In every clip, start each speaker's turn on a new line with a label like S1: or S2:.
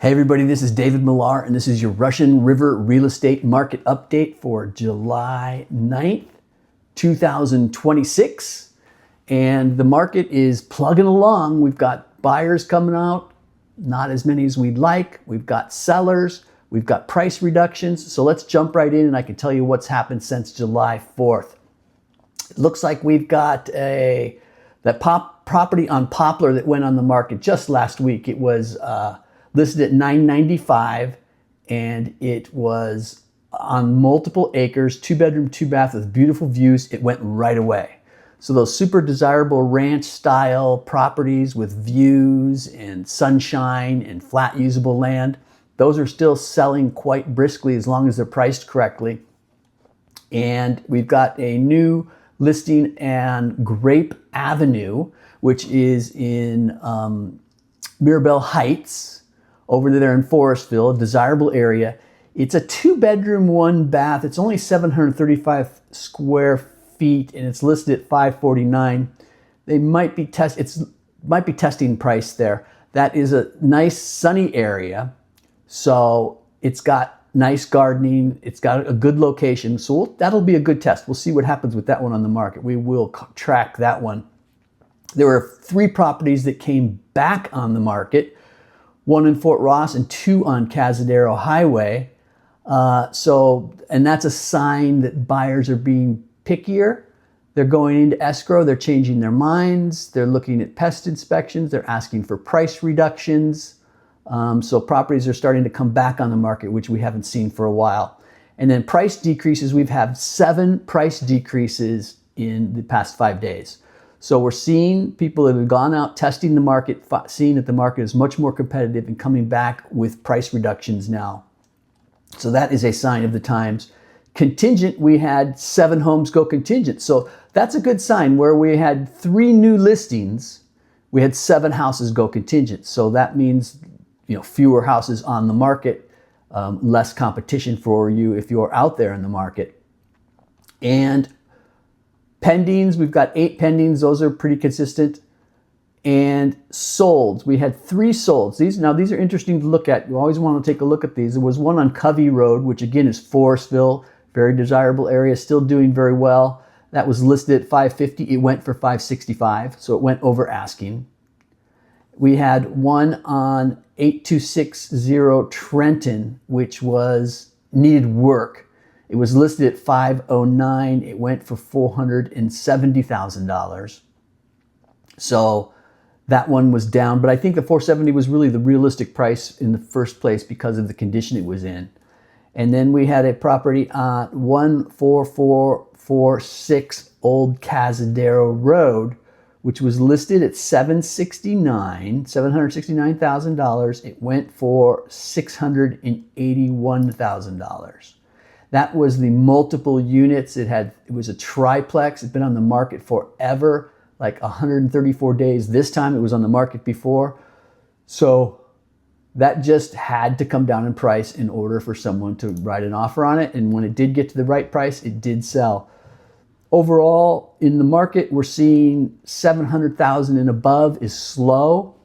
S1: Hey everybody, this is David Millar, and this is your Russian River real estate market update for July 9th, 2026. And the market is plugging along. We've got buyers coming out, not as many as we'd like. We've got sellers, we've got price reductions. So let's jump right in and I can tell you what's happened since July 4th. It looks like we've got that property on Poppler that went on the market just last week. It was listed at $995, and it was on multiple acres, 2-bedroom, 2-bath with beautiful views. It went right away. So those super desirable ranch style properties with views and sunshine and flat usable land, those are still selling quite briskly as long as they're priced correctly. And we've got a new listing on Grape Avenue, which is in Mirabel Heights, over there in Forestville, a desirable area. It's a 2-bedroom, 1-bath. It's only 735 square feet, and it's listed at $549. They might be testing price there. That is a nice sunny area, so it's got nice gardening. It's got a good location, so that'll be a good test. We'll see what happens with that one on the market. We will track that one. There were 3 properties that came back on the market. 1 in Fort Ross and 2 on Cazadero Highway. And that's a sign that buyers are being pickier. They're going into escrow, they're changing their minds, they're looking at pest inspections, they're asking for price reductions. So properties are starting to come back on the market, which we haven't seen for a while. And then price decreases, we've had 7 price decreases in the past 5 days. So we're seeing people that have gone out testing the market, seeing that the market is much more competitive and coming back with price reductions now. So that is a sign of the times. Contingent, we had 7 homes go contingent. So that's a good sign. Where we had 3 new listings, we had 7 houses go contingent. So that means, fewer houses on the market, less competition for you if you're out there in the market. And pendings, we've got 8 pendings. Those are pretty consistent. And solds, we had 3 solds. These are interesting to look at. You always want to take a look at these. There was one on Covey Road, which again is Forestville, very desirable area, still doing very well. That was listed at $550. It went for $565, so it went over asking. We had one on 8260 Trenton, which needed work. It was listed at $509. It went for $470,000. So that one was down, but I think the $470 was really the realistic price in the first place because of the condition it was in. And then we had a property on 14446 Old Cazadero Road, which was listed at $769,000. It went for $681,000. That was the multiple units. It was a triplex. It's been on the market forever, like 134 days. This time it was on the market before. So that just had to come down in price in order for someone to write an offer on it. And when it did get to the right price, it did sell. Overall, in the market, we're seeing 700,000 and above is slow,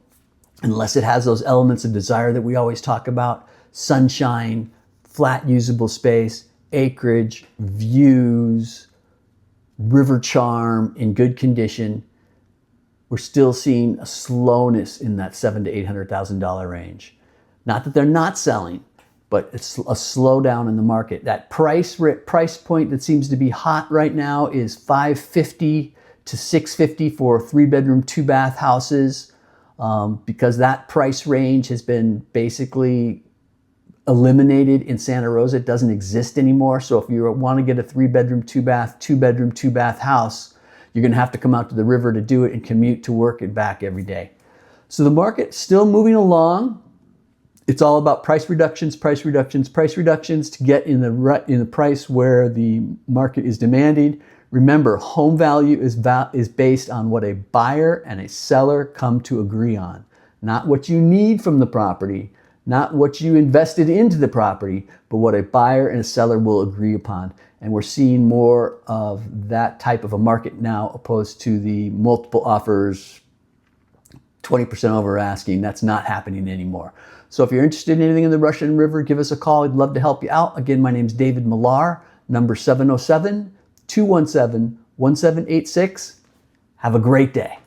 S1: unless it has those elements of desire that we always talk about: sunshine, flat usable space, acreage, views, river charm in good condition. We're still seeing a slowness in that $700,000 to $800,000 range. Not that they're not selling, but it's a slowdown in the market. That price point that seems to be hot right now is $550 to $650 for 3-bedroom, 2-bath houses, because that price range has been basically eliminated in Santa Rosa. It doesn't exist anymore. So if you want to get a 3-bedroom, 2-bath, 2-bedroom, 2-bath house, you're going to have to come out to the river to do it and commute to work and back every day. So the market's still moving along. It's all about price reductions to get in the price where the market is demanding. Remember, home value is based on what a buyer and a seller come to agree on, not what you need from the property, not what you invested into the property, but what a buyer and a seller will agree upon. And we're seeing more of that type of a market now, opposed to the multiple offers, 20% over asking. That's not happening anymore. So if you're interested in anything in the Russian River, give us a call. We'd love to help you out. Again, my name is David Millar, number 707-217-1786. Have a great day.